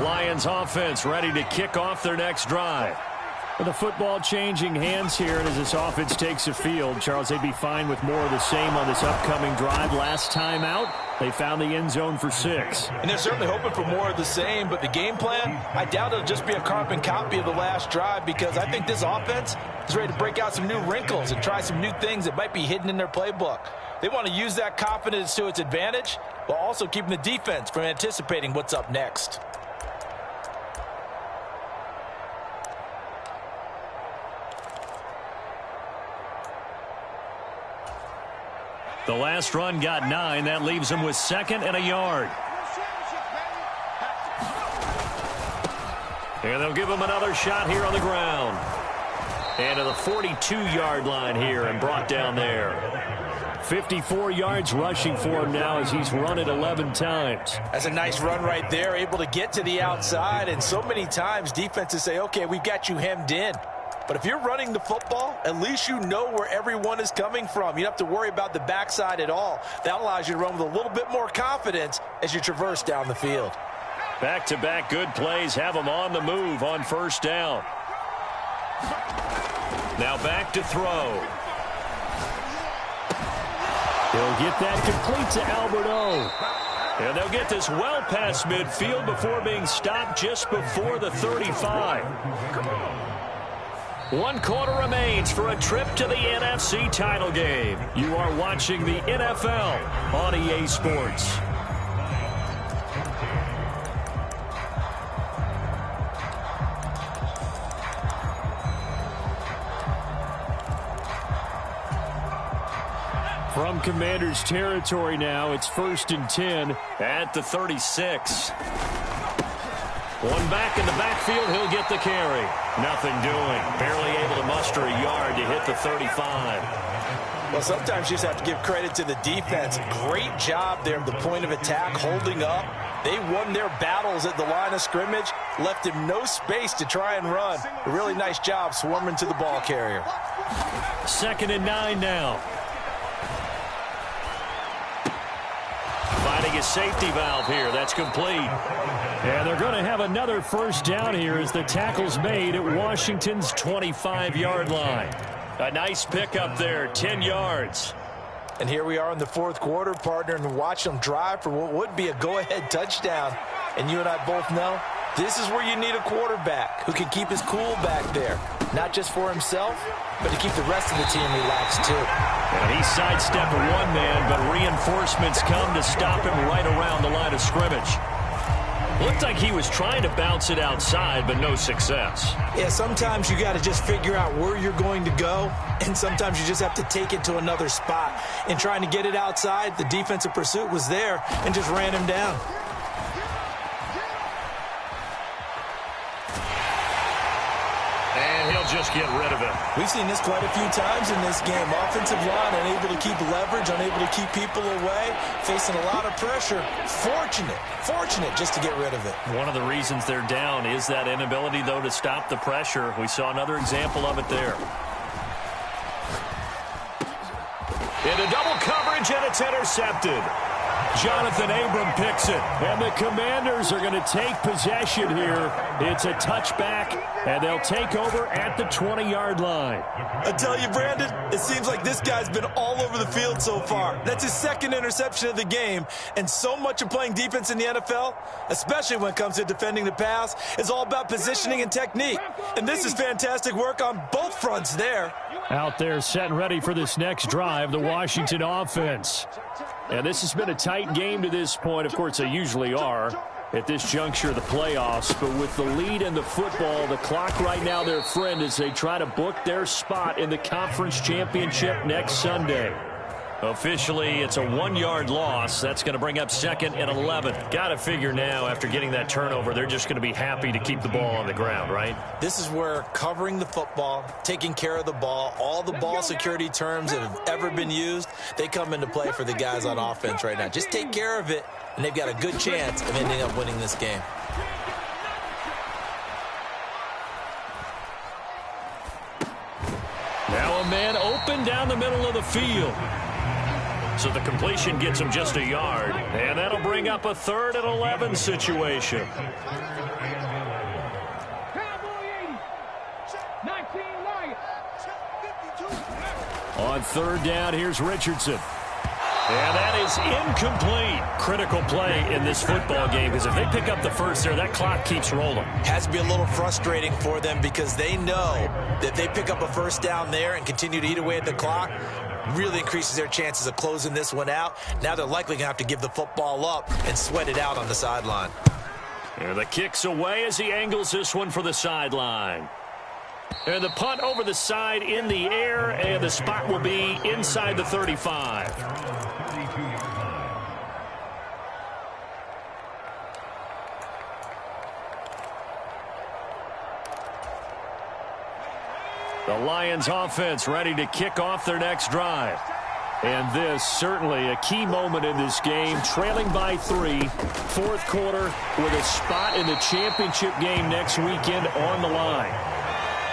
Lions offense ready to kick off their next drive. With the football changing hands here, and as this offense takes the field, Charles, they'd be fine with more of the same on this upcoming drive. Last time out, they found the end zone for 6. And they're certainly hoping for more of the same, but the game plan, I doubt it'll just be a carbon copy of the last drive because I think this offense is ready to break out some new wrinkles and try some new things that might be hidden in their playbook. They want to use that confidence to its advantage while also keeping the defense from anticipating what's up next. The last run got 9. That leaves him with 2nd and a yard. And they'll give him another shot here on the ground. And to the 42-yard line here and brought down there. 54 yards rushing for him now as he's run it 11 times. That's a nice run right there, able to get to the outside. And so many times defenses say, okay, we've got you hemmed in. But if you're running the football, at least you know where everyone is coming from. You don't have to worry about the backside at all. That allows you to run with a little bit more confidence as you traverse down the field. Back-to-back good plays have them on the move on first down. Now back to throw. He'll get that complete to Albert O. And they'll get this well past midfield before being stopped just before the 35. 1 quarter remains for a trip to the NFC title game. You are watching the NFL on EA Sports. From Commanders territory now, it's 1st and 10 at the 36. One back in the backfield, he'll get the carry. Nothing doing. Barely able to muster a yard to hit the 35. Well, sometimes you just have to give credit to the defense. Great job there at the point of attack, holding up. They won their battles at the line of scrimmage, left him no space to try and run. A really nice job swarming to the ball carrier. 2nd and 9 now. Finding a safety valve here. That's complete. And they're going to have another first down here as the tackle's made at Washington's 25-yard line. A nice pickup there, 10 yards. And here we are in the 4th quarter, partner, and watch them drive for what would be a go-ahead touchdown. And you and I both know this is where you need a quarterback who can keep his cool back there, not just for himself, but to keep the rest of the team relaxed too. And he sidestepped one man, but reinforcements come to stop him right around the line of scrimmage. Looked like he was trying to bounce it outside, but no success. Yeah, sometimes you got to just figure out where you're going to go, and sometimes you just have to take it to another spot. And trying to get it outside, the defensive pursuit was there and just ran him down. And he'll just get rid of it. We've seen this quite a few times in this game. Offensive line unable to keep leverage, unable to keep people away, facing a lot of pressure. Fortunate just to get rid of it. One of the reasons they're down is that inability, though, to stop the pressure. We saw another example of it there. Into double coverage, and it's intercepted. Jonathan Abram picks it, and the Commanders are going to take possession here. It's a touchback, and they'll take over at the 20-yard line. I tell you, Brandon, it seems like this guy's been all over the field so far. That's his 2nd interception of the game, and so much of playing defense in the NFL, especially when it comes to defending the pass, is all about positioning and technique. And this is fantastic work on both fronts there. Out there set and ready for this next drive, the Washington offense. And this has been a tight game to this point. Of course, they usually are at this juncture of the playoffs. But with the lead in the football, the clock right now their friend as they try to book their spot in the conference championship next Sunday. Officially, it's a 1-yard loss. That's going to bring up 2nd and 11. Got to figure now, after getting that turnover, they're just going to be happy to keep the ball on the ground, right? This is where covering the football, taking care of the ball, all the ball security terms that have ever been used, they come into play for the guys on offense right now. Just take care of it, and they've got a good chance of ending up winning this game. Now a man open down the middle of the field. So the completion gets him just a yard. And that'll bring up a 3rd and 11 situation. On 3rd down, here's Richardson. And that is incomplete. Critical play in this football game, because if they pick up the first there, that clock keeps rolling. Has to be a little frustrating for them, because they know that if they pick up a first down there and continue to eat away at the clock, really increases their chances of closing this one out. Now they're likely going to have to give the football up and sweat it out on the sideline. And the kick's away as he angles this one for the sideline. And the punt over the side in the air, and the spot will be inside the 35. The Lions offense ready to kick off their next drive. And this certainly a key moment in this game, trailing by 3, 4th quarter with a spot in the championship game next weekend on the line.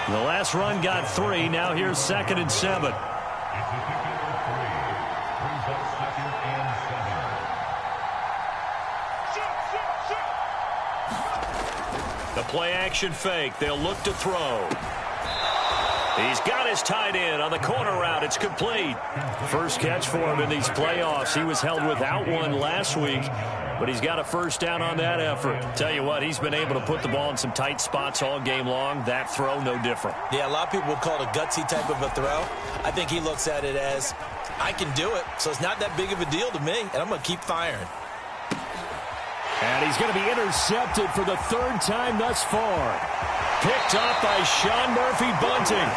The last run got 3. Now here's 2nd and 7. The play action fake. They'll look to throw. He's got his tight end on the corner route. It's complete. First catch for him in these playoffs. He was held without one last week, but he's got a first down on that effort. Tell you what, he's been able to put the ball in some tight spots all game long. That throw, no different. Yeah, a lot of people would call it a gutsy type of a throw. I think he looks at it as, I can do it, so it's not that big of a deal to me, and I'm going to keep firing. And he's going to be intercepted for the 3rd time thus far. Picked off by Sean Murphy-Bunting.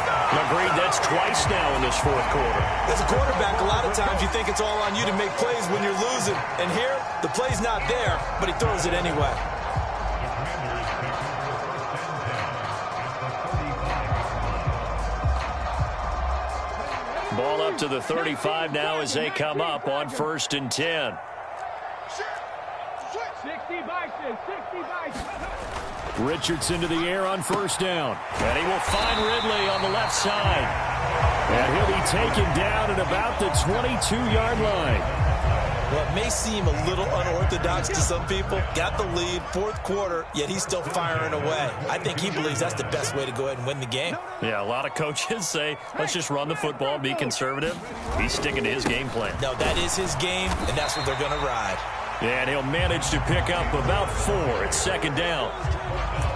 Agreed, that's twice now in this 4th quarter. As a quarterback, a lot of times you think it's all on you to make plays when you're losing. And here, the play's not there, but he throws it anyway. Ball up to the 35 now as they come up on 1st and 10. 60 vices, 60 vices. Richardson to the air on 1st down. And he will find Ridley on the left side. And he'll be taken down at about the 22-yard line. Well, it may seem a little unorthodox to some people. Got the lead, 4th quarter, yet he's still firing away. I think he believes that's the best way to go ahead and win the game. Yeah, a lot of coaches say, let's just run the football, be conservative. He's sticking to his game plan. No, that is his game, and that's what they're going to ride. And he'll manage to pick up about 4 at 2nd down.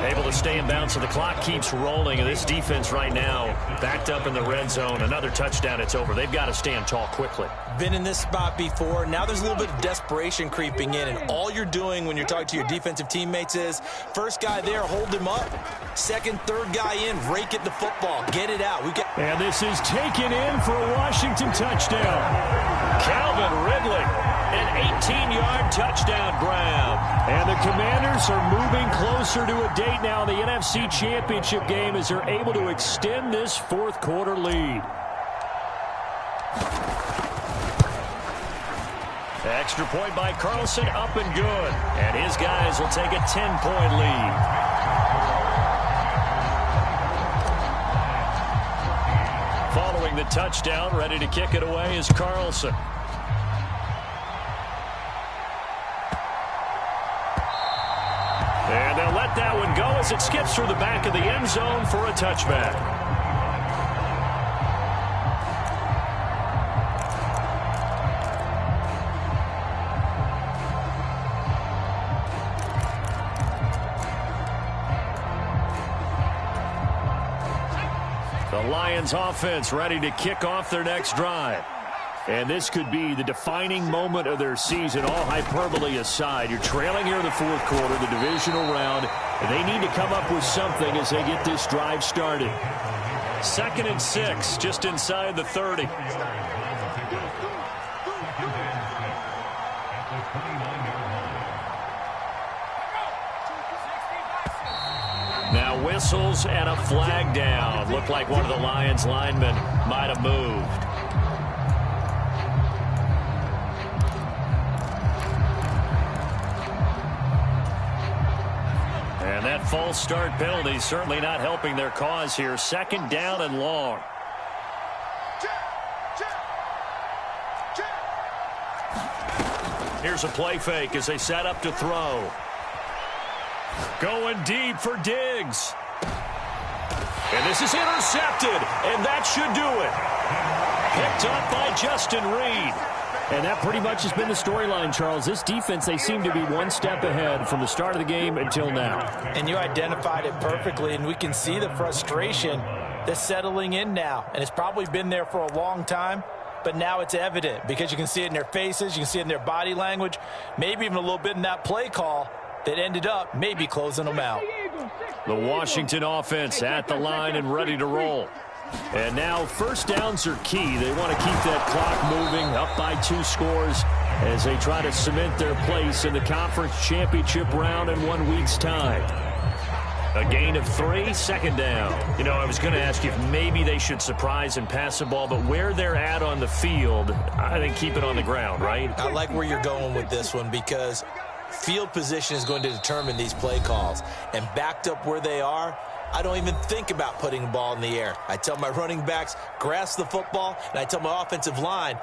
Able to stay in bounds, so the clock keeps rolling. And this defense right now backed up in the red zone. Another touchdown, it's over. They've got to stand tall quickly. Been in this spot before. Now there's a little bit of desperation creeping in. And all you're doing when you're talking to your defensive teammates is, first guy there, hold him up. 2nd, 3rd guy in, rake it the football. Get it out. And this is taken in for a Washington touchdown. Calvin Ridley. An 18-yard touchdown grab. And the Commanders are moving closer to a date now in the NFC Championship game as they're able to extend this 4th quarter lead. Extra point by Carlson, up and good. And his guys will take a 10-point lead. Following the touchdown, ready to kick it away is Carlson. And they'll let that one go as it skips through the back of the end zone for a touchback. The Lions offense ready to kick off their next drive. And this could be the defining moment of their season, all hyperbole aside. You're trailing here in the fourth quarter, the divisional round, and they need to come up with something as they get this drive started. 2nd and 6, just inside the 30. Now whistles and a flag down. Looked like one of the Lions linemen might have moved. And that false start penalty certainly not helping their cause here. 2nd down and long. Here's a play fake as they set up to throw. Going deep for Diggs. And this is intercepted, and that should do it. Picked up by Justin Reed. And that pretty much has been the storyline, Charles. This defense, they seem to be one step ahead from the start of the game until now. And you identified it perfectly, and we can see the frustration that's settling in now. And it's probably been there for a long time, but now it's evident because you can see it in their faces, you can see it in their body language, maybe even a little bit in that play call that ended up maybe closing them out. The Washington offense at the line and ready to roll. And now first downs are key. They want to keep that clock moving, up by 2 scores as they try to cement their place in the conference championship round in 1 week's time. A gain of 3, 2nd down. You know, I was going to ask you if maybe they should surprise and pass the ball, but where they're at on the field, I think keep it on the ground, right? I like where you're going with this one because field position is going to determine these play calls. And backed up where they are, I don't even think about putting the ball in the air. I tell my running backs, grasp the football, and I tell my offensive line,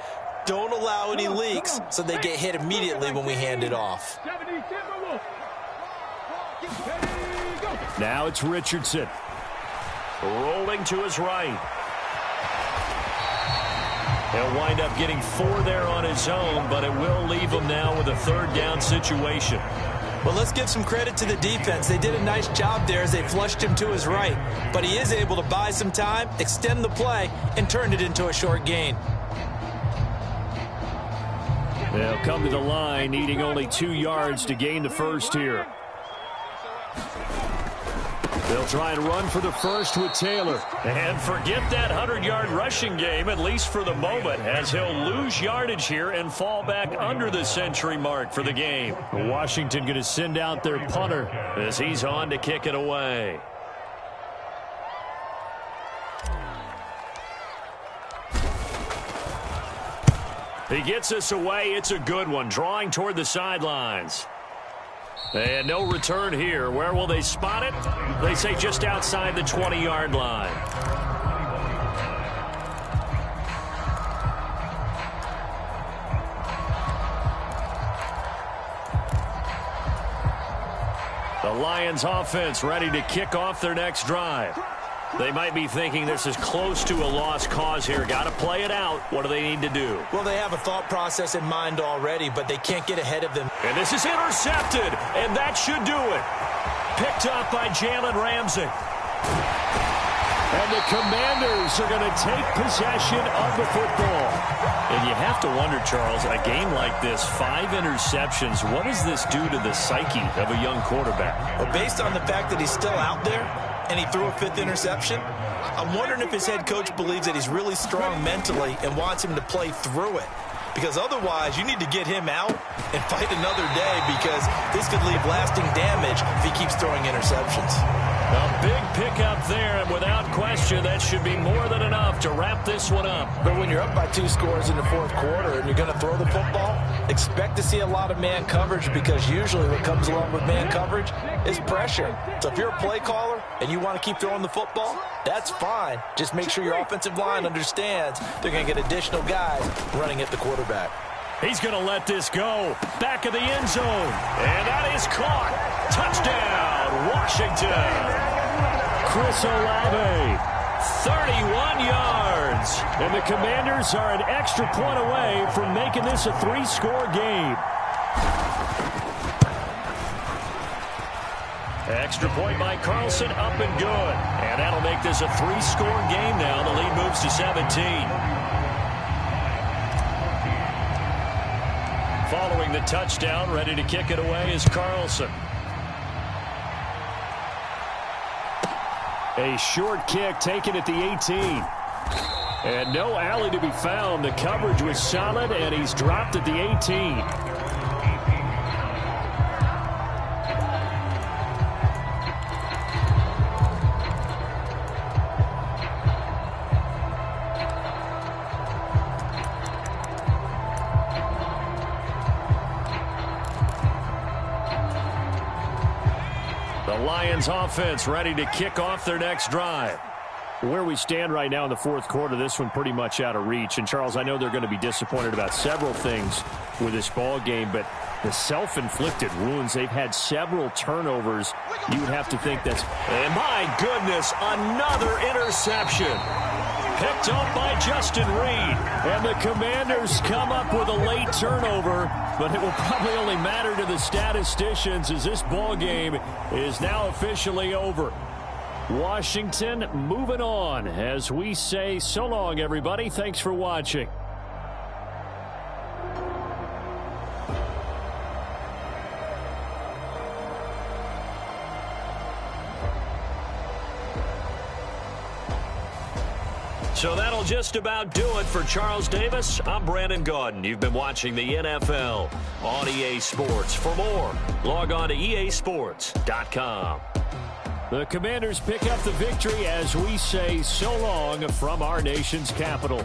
don't allow any leaks so they get hit immediately when we hand it off. Now it's Richardson. Rolling to his right. He'll wind up getting 4 there on his own, but it will leave him now with a 3rd down situation. Well, let's give some credit to the defense. They did a nice job there as they flushed him to his right. But he is able to buy some time, extend the play, and turn it into a short gain. They'll come to the line, needing only 2 yards to gain the first here. They'll try and run for the first with Taylor. And forget that 100-yard rushing game, at least for the moment, as he'll lose yardage here and fall back under the century mark for the game. Washington going to send out their punter as he's on to kick it away. He gets us away. It's a good one, drawing toward the sidelines. And no return here. Where will they spot it? They say just outside the 20-yard line. The Lions offense ready to kick off their next drive. They might be thinking this is close to a lost cause here. Got to play it out. What do they need to do? Well, they have a thought process in mind already, but they can't get ahead of them. And this is intercepted, and that should do it. Picked up by Jalen Ramsey. And the Commanders are going to take possession of the football. And you have to wonder, Charles, a game like this, 5 interceptions, what does this do to the psyche of a young quarterback? Well, based on the fact that he's still out there, and he threw a 5th interception, I'm wondering if his head coach believes that he's really strong mentally and wants him to play through it. Because otherwise, you need to get him out and fight another day because this could leave lasting damage if he keeps throwing interceptions. A big pickup there, and without question, that should be more than enough to wrap this one up. But when you're up by 2 scores in the 4th quarter and you're going to throw the football, expect to see a lot of man coverage because usually what comes along with man coverage is pressure. So if you're a play caller and you want to keep throwing the football, that's fine. Just make sure your offensive line understands they're going to get additional guys running at the quarterback. He's going to let this go. Back of the end zone. And that is caught. Touchdown, Washington. Chris Olave, 31 yards. And the Commanders are an extra point away from making this a 3-score game. Extra point by Carlson, up and good. And that'll make this a 3-score game now. The lead moves to 17. following the touchdown. Ready to kick it away is Carlson. A short kick taken at the 18. And no alley to be found. The coverage was solid, and he's dropped at the 18. Lions offense ready to kick off their next drive. Where we stand right now in the fourth quarter, this one pretty much out of reach. And, Charles, I know they're going to be disappointed about several things with this ball game, but the self-inflicted wounds, they've had several turnovers. You would have to think that's... And, my goodness, another interception. Picked up by Justin Reed. And the Commanders come up with a late turnover, but it will probably only matter to the statisticians as this ball game is now officially over. Washington moving on as we say so long, everybody. Thanks for watching. So that'll just about do it for Charles Davis. I'm Brandon Gaudin. You've been watching the NFL on EA Sports. For more, log on to easports.com. The Commanders pick up the victory as we say so long from our nation's capital.